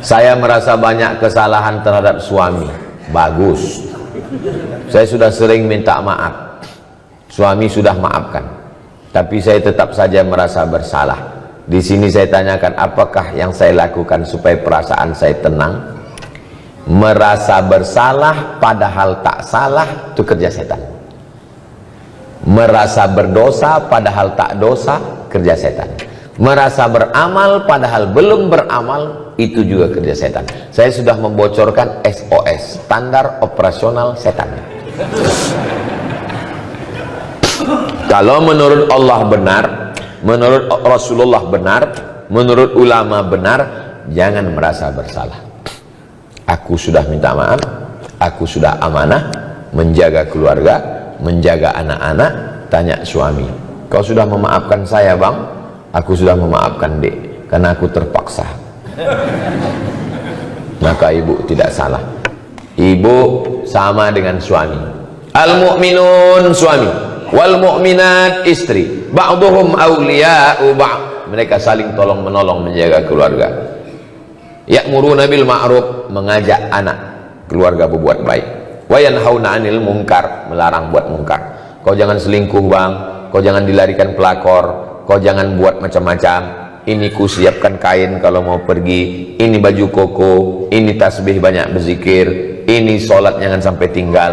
Saya merasa banyak kesalahan terhadap suami. Bagus. Saya sudah sering minta maaf. Suami sudah maafkan. Tapi saya tetap saja merasa bersalah. Di sini saya tanyakan, apakah yang saya lakukan supaya perasaan saya tenang? Merasa bersalah padahal tak salah, itu kerja setan. Merasa berdosa padahal tak dosa, kerja setan. Merasa beramal padahal belum beramal, itu juga kerja setan. Saya sudah membocorkan SOS, standar operasional setan. Kalau menurut Allah benar, menurut Rasulullah benar, menurut ulama benar, jangan merasa bersalah. Aku sudah minta maaf, aku sudah amanah menjaga keluarga, menjaga anak-anak. Tanya suami, kau sudah memaafkan saya bang? Aku sudah memaafkan dek, karena aku terpaksa. Maka ibu tidak salah. Ibu sama dengan suami. Al-mu'minun suami, wal mu'minat istri, ba'duhum awliya'u ba'd. Mereka saling tolong menolong menjaga keluarga. Ya'muruna bil ma'ruf, mengajak anak keluarga berbuat baik. Wa yanhauna 'anil munkar, melarang buat munkar. Kau jangan selingkuh bang, kau jangan dilarikan pelakor, kau jangan buat macam-macam. Ini ku siapkan kain kalau mau pergi, ini baju koko, ini tasbih banyak berzikir, ini sholat jangan sampai tinggal.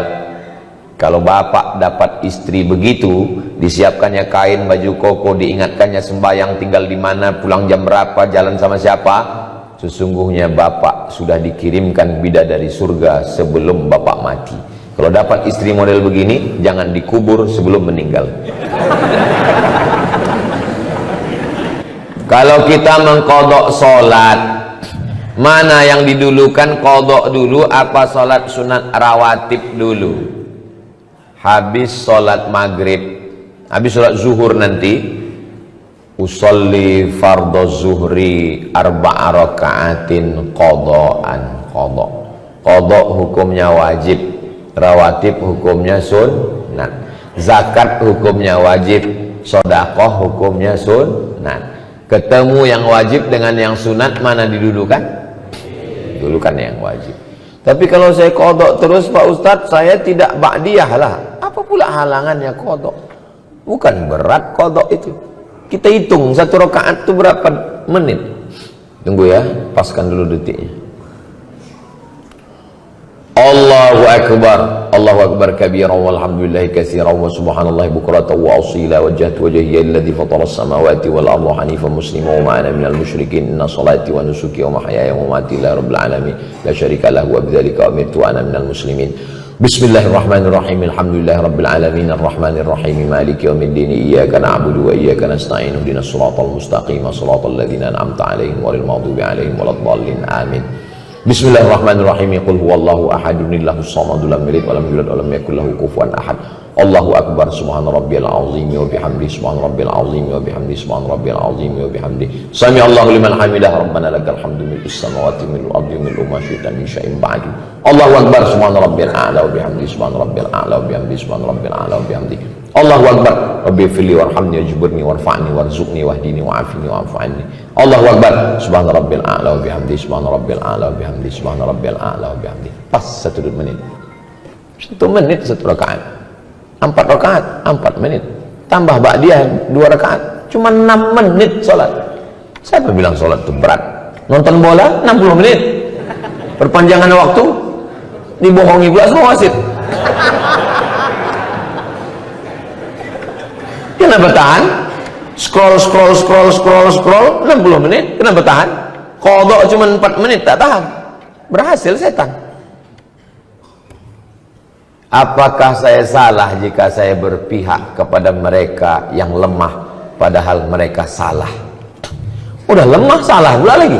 Kalau bapak dapat istri begitu, disiapkannya kain, baju koko, diingatkannya sembahyang tinggal di mana, pulang jam berapa, jalan sama siapa, sesungguhnya bapak sudah dikirimkan bidadari surga sebelum bapak mati. Kalau dapat istri model begini, jangan dikubur sebelum meninggal. Kalau kita mengqadha sholat, mana yang didulukan, qadha dulu apa sholat sunat rawatib dulu? Habis sholat maghrib, habis sholat zuhur nanti, usolli fardhu zuhri arba'a raka'atin qadha'an. Qadha hukumnya wajib, rawatib hukumnya sunnat, zakat hukumnya wajib, sedekah hukumnya sunnat. Ketemu yang wajib dengan yang sunat, mana didulukan? Dulukan yang wajib. Tapi kalau saya qadha terus Pak Ustadz, saya tidak ba'diyah lah. Apa pula halangannya qadha? Bukan berat qadha itu. Kita hitung satu rakaat itu berapa menit. Tunggu ya, paskan dulu detiknya. Allahu akbar, Allahu akbar kabira walhamdulillahi katsira wa subhanallahi bukratan wa asila wajjahtu wajhiya alladhi fatara as-samawati wal arda hanifan musliman wa ma ana minal musyrikin inna salati wa nusuki wa mahyaya wa mamati lillahi rabbil alamin la syarika lahu wa bidzalika umirtu wa ana minal muslimin. Bismillahirrahmanirrahim. Alhamdulillahi rabbil alamin arrahmanir rahim maliki yaumiddin iyyaka na'budu wa iyyaka nasta'in ihdinas siratal mustaqim siratal ladzina an'amta 'alaihim ghairil maghdubi 'alaihim waladdallin amin. Bismillahirrahmanirrahim. Qul huwallahu ahadun illahus samadul lam yalid wa lam yulad wa lam yakul lahu kufuwan ahad. Allahu akbar, subhana rabbiyal azim wa bihamdi, subhana rabbil azim wa bihamdi, subhana rabbil azim wa bihamdi. Sami Allahu liman hamidah, rabbana lakal hamdu mil'us samawati mil'ul ardi mil'u ma syi'ta min syai'in ba'du. Allahu akbar, subhana rabbil a'la wa bihamdi, subhana rabbil a'la wa bihamdi, subhana rabbil a'la wa bihamdi. Allahu akbar, rabbi fili warhamni wajburni warfa'ni warzuqni wahdini wa'afini wa'afu anni. Allahu akbar, subhana rabbil a'la wa bihamdi, subhana rabbil a'la wa bihamdi, subhana rabbil a'la wa bihamdi. Pas 1 menit. 1 menit 1 rakaat. 4 rakaat 4 menit. Tambah ba'diyah 2 rakaat, cuma 6 menit sholat. Siapa bilang sholat itu berat? Nonton bola 60 menit. Perpanjangan waktu, dibohongi pula semua wasit. Kenapa tahan? Scroll 60 menit, kenapa tahan? Qadha cuma 4 menit, tak tahan. Berhasil setan. Apakah saya salah jika saya berpihak kepada mereka yang lemah padahal mereka salah? Udah lemah salah pula lagi.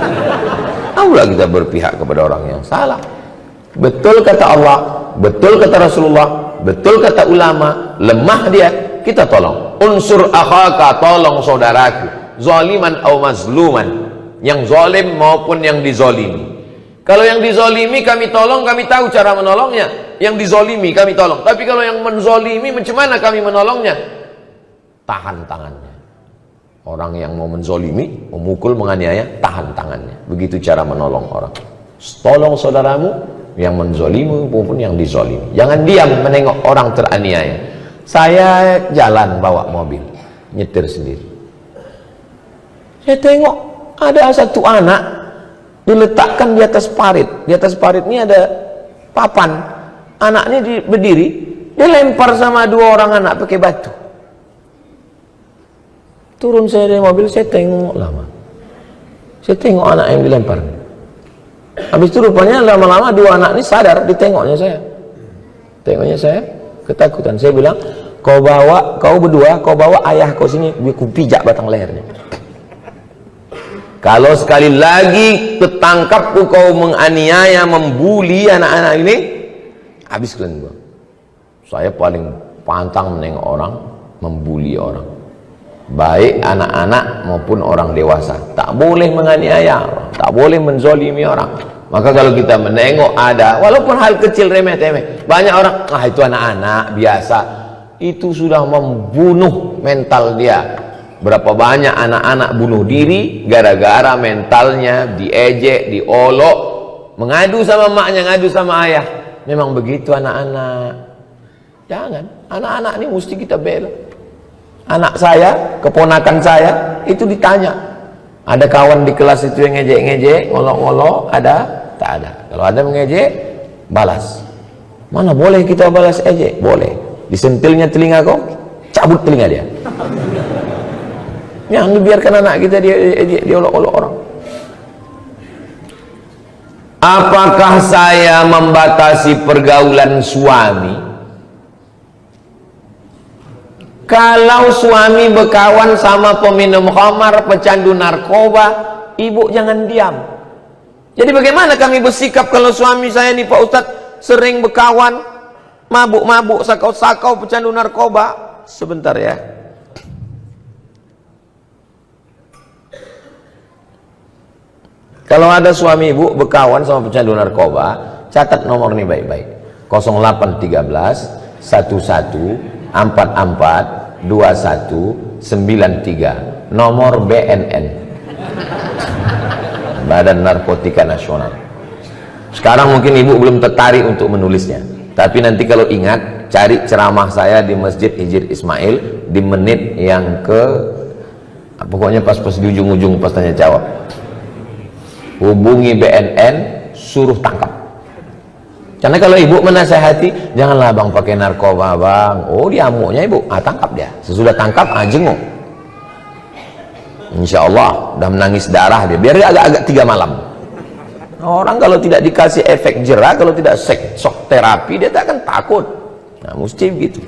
Pula kita berpihak kepada orang yang salah. Betul kata Allah, betul kata Rasulullah, betul kata ulama, lemah dia, kita tolong. Unsur akhaka, tolong saudaraku, zaliman au mazluman, yang zalim maupun yang dizalimi. Kalau yang dizalimi kami tolong, kami tahu cara menolongnya. Yang dizalimi kami tolong. Tapi kalau yang menzalimi, macam mana kami menolongnya? Tahan tangannya. Orang yang mau menzolimi, memukul, menganiaya, tahan tangannya. Begitu cara menolong orang. Tolong saudaramu yang menzolimi maupun yang dizolimi. Jangan diam menengok orang teraniaya. Saya jalan bawa mobil, nyetir sendiri. Saya tengok ada satu anak diletakkan di atas parit. Di atas parit ini ada papan. Anaknya berdiri, dilempar sama dua orang anak pakai batu. Turun saya dari mobil, saya tengok lama. Saya tengok anak yang dilempar. Habis itu rupanya lama-lama dua anak ini sadar, ditengoknya saya. Tengoknya saya, ketakutan. Saya bilang, kau berdua bawa ayah kau sini, biar ku pijak batang lehernya. Kalau sekali lagi ketangkap kau menganiaya, membuli anak-anak ini, habis kalian gua. Saya paling pantang menengok orang, membuli orang. Baik anak-anak maupun orang dewasa. Tak boleh menganiaya orang, tak boleh menzolimi orang. Maka kalau kita menengok ada, walaupun hal kecil remeh-temeh, banyak orang, itu anak-anak biasa. Itu sudah membunuh mental dia. Berapa banyak anak-anak bunuh diri gara-gara mentalnya diejek, diolok, mengadu sama maknya, ngadu sama ayah. Memang begitu anak-anak. Jangan, anak-anak ini mesti kita bela. Anak saya, keponakan saya, itu ditanya. Ada kawan di kelas itu yang ngejek-ngejek, ngolok-ngolok, ada? Tak ada. Kalau ada mengejek, balas. Mana boleh kita balas ejek? Boleh. Disentilnya telinga kau, cabut telinga dia. Jangan dibiarkan anak kita diolok-olok orang. Apakah saya membatasi pergaulan suami? Kalau suami berkawan sama peminum khamar, pecandu narkoba, ibu jangan diam. Jadi bagaimana kami bersikap kalau suami saya nih Pak Ustadz sering berkawan, mabuk-mabuk, sakau-sakau, pecandu narkoba? Sebentar ya. Kalau ada suami ibu berkawan sama pecandu narkoba, catat nomor ini baik-baik. 0813 11 44 21 93, nomor BNN, Badan Narkotika Nasional. Sekarang mungkin ibu belum tertarik untuk menulisnya, tapi nanti kalau ingat, cari ceramah saya di Masjid Hijir Ismail di menit yang pokoknya pas di ujung-ujung pas tanya jawab. Hubungi BNN, suruh tangkap. Karena kalau ibu menasehati, janganlah bang pakai narkoba bang. Oh dia amuknya ibu, tangkap dia. Sesudah tangkap, jenguk. Insya Allah, udah menangis darah dia. Biar dia agak-agak 3 malam. Orang kalau tidak dikasih efek jerah, kalau tidak shock terapi, dia tak akan takut. Nah mesti begitu.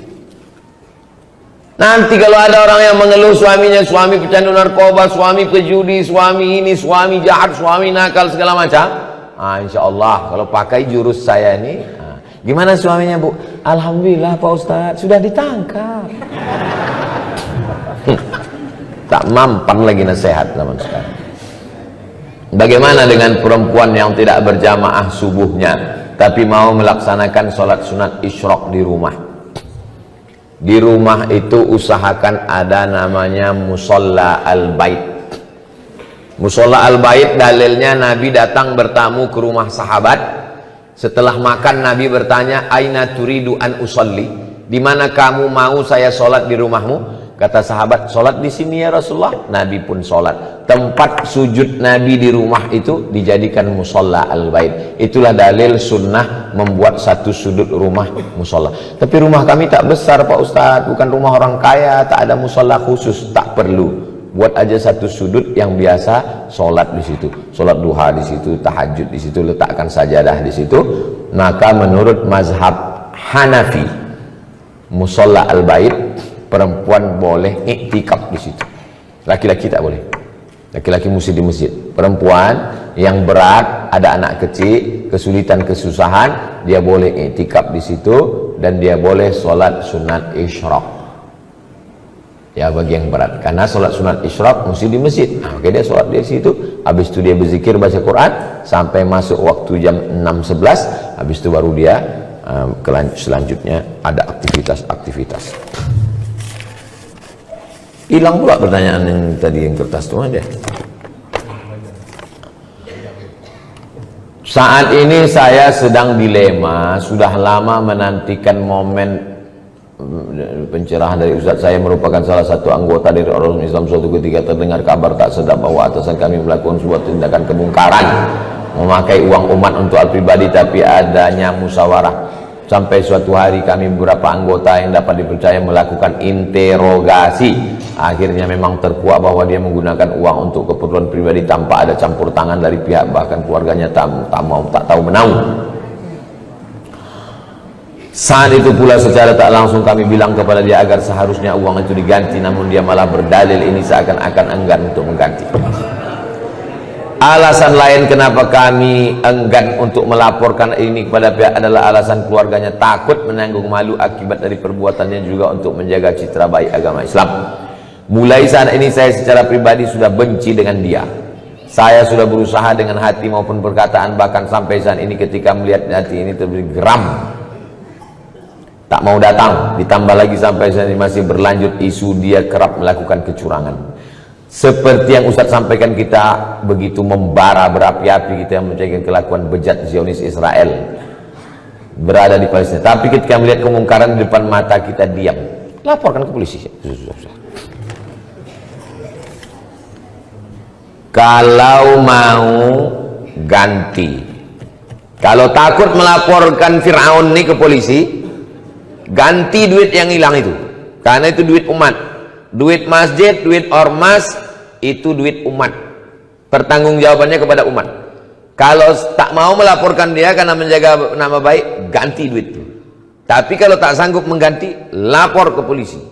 Nanti kalau ada orang yang mengeluh suaminya, suami pecandu narkoba, suami pejudi, suami ini, suami jahat, suami nakal, segala macam. Insya Allah kalau pakai jurus saya ini, gimana suaminya bu? Alhamdulillah Pak Ustadz sudah ditangkap. Tak mampan lagi nasihat zaman sekarang. Bagaimana dengan perempuan yang tidak berjamaah subuhnya tapi mau melaksanakan sholat sunat isyraq di rumah? Di rumah itu usahakan ada namanya musolla al-bait. Musolla al-bait dalilnya Nabi datang bertamu ke rumah sahabat. Setelah makan Nabi bertanya, aina turidu an usolli? Di mana kamu mau saya sholat di rumahmu? Kata sahabat, sholat di sini ya Rasulullah. Nabi pun sholat. Tempat sujud Nabi di rumah itu dijadikan musolla al-bait. Itulah dalil sunnah membuat satu sudut rumah musolla. Tapi rumah kami tak besar Pak Ustadz, bukan rumah orang kaya, tak ada musolla khusus. Tak perlu. Buat aja satu sudut yang biasa sholat di situ, sholat duha di situ, tahajud di situ, letakkan sajadah di situ. Maka menurut mazhab Hanafi, musolla al-bait, perempuan boleh iktikaf di situ. Laki-laki tak boleh. Laki-laki mesti di masjid. Perempuan yang berat, ada anak kecil, kesulitan kesusahan, dia boleh iktikaf di situ dan dia boleh sholat sunat isyraq. Ya bagi yang berat, karena sholat sunat isyraq mesti di masjid. Oke dia sholat di situ, habis itu dia berzikir baca Quran sampai masuk waktu jam 6.11, habis itu baru dia selanjutnya ada aktivitas-aktivitas. Hilang pula pertanyaan yang tadi yang kertas tuh ada. Saat ini saya sedang dilema, sudah lama menantikan momen pencerahan dari Ustadz. Saya merupakan salah satu anggota dari Ormas Islam. Suatu ketika terdengar kabar tak sedap bahwa atasan kami melakukan sebuah tindakan kemungkaran, memakai uang umat untuk hal pribadi, tapi adanya musyawarah. Sampai suatu hari kami beberapa anggota yang dapat dipercaya melakukan interogasi. Akhirnya memang terkuak bahwa dia menggunakan uang untuk keperluan pribadi tanpa ada campur tangan dari pihak bahkan keluarganya tak tahu menahu. Saat itu pula secara tak langsung kami bilang kepada dia agar seharusnya uang itu diganti, namun dia malah berdalil ini seakan-akan enggan untuk mengganti. Alasan lain kenapa kami enggan untuk melaporkan ini kepada pihak adalah alasan keluarganya takut menanggung malu akibat dari perbuatannya, juga untuk menjaga citra baik agama Islam. Mulai saat ini saya secara pribadi sudah benci dengan dia. Saya sudah berusaha dengan hati maupun perkataan, bahkan sampai saat ini ketika melihat hati ini terberi geram, tak mau datang. Ditambah lagi sampai saat ini masih berlanjut isu dia kerap melakukan kecurangan. Seperti yang Ustadz sampaikan, kita begitu membara berapi-api kita yang mencari kelakuan bejat Zionis Israel berada di Palestina. Tapi ketika melihat kemungkaran di depan mata kita diam. Laporkan ke polisi. Kalau mau ganti, kalau takut melaporkan Fir'aun ini ke polisi, ganti duit yang hilang itu, karena itu duit umat. Duit masjid, duit ormas, itu duit umat. Pertanggungjawabannya kepada umat. Kalau tak mau melaporkan dia karena menjaga nama baik, ganti duit itu. Tapi kalau tak sanggup mengganti, lapor ke polisi.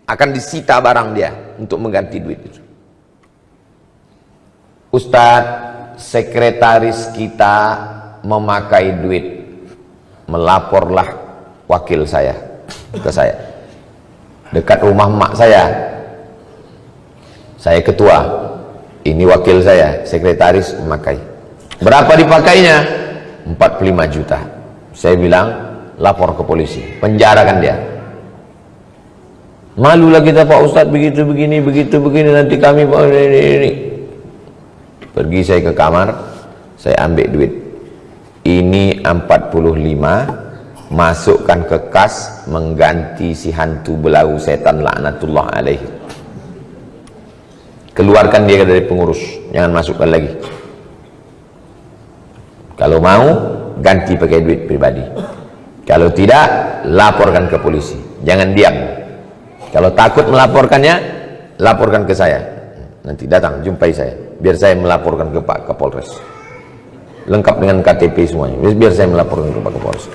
Akan disita barang dia untuk mengganti duit itu. Ustadz, sekretaris kita memakai duit. Melaporlah wakil saya ke saya. Dekat rumah mak saya ketua, ini wakil saya, sekretaris memakai. Berapa dipakainya? 45 juta. Saya bilang lapor ke polisi, penjarakan dia. Malulah kita Pak Ustadz, begitu begini nanti kami ini. Pergi saya ke kamar, saya ambil duit. Ini 45, masukkan ke kas, mengganti si hantu belau setan laknatullah alaihi. Keluarkan dia dari pengurus, jangan masukkan lagi. Kalau mau ganti pakai duit pribadi, kalau tidak laporkan ke polisi, jangan diam. Kalau takut melaporkannya, laporkan ke saya. Nanti datang jumpai saya, biar saya melaporkan ke Pak Kapolres, lengkap dengan KTP semuanya. Biar saya melaporkan ke Pak Kapolres.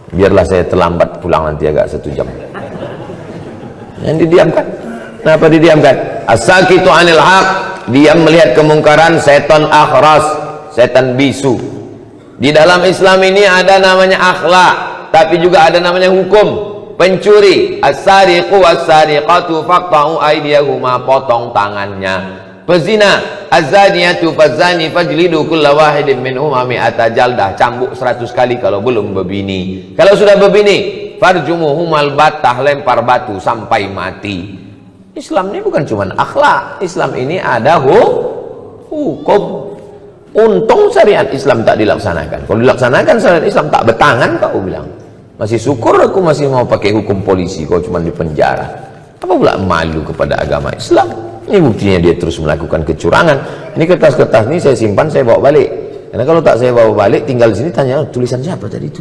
Biarlah saya terlambat pulang nanti agak 1 jam. Yang didiamkan. Kenapa didiamkan? As-sakitu 'anil haq, diam melihat kemungkaran, setan akhras, setan bisu. Di dalam Islam ini ada namanya akhlak, tapi juga ada namanya hukum. Pencuri, as-sariqu was-sariqatu faqta'u aydiyahuma, potong tangannya. Pezina, az-zaniyatu faz-zani fajlidu kulla wahidin minhuma mi'ata jaldah, cambuk 100 kali kalau belum berbini. Kalau sudah berbini, farjumuhumal battah, lempar batu sampai mati. Islam ini bukan cuma akhlak, Islam ini ada hukum. Untung syariat Islam tak dilaksanakan. Kalau dilaksanakan syariat Islam tak bertangan, kau bilang. Masih syukur aku masih mau pakai hukum polisi, kau cuma di penjara. Apa pula malu kepada agama Islam? Ini buktinya dia terus melakukan kecurangan. Ini kertas-kertas ini saya simpan, saya bawa balik. Karena kalau tak saya bawa balik, tinggal di sini tanya, tulisan siapa tadi itu?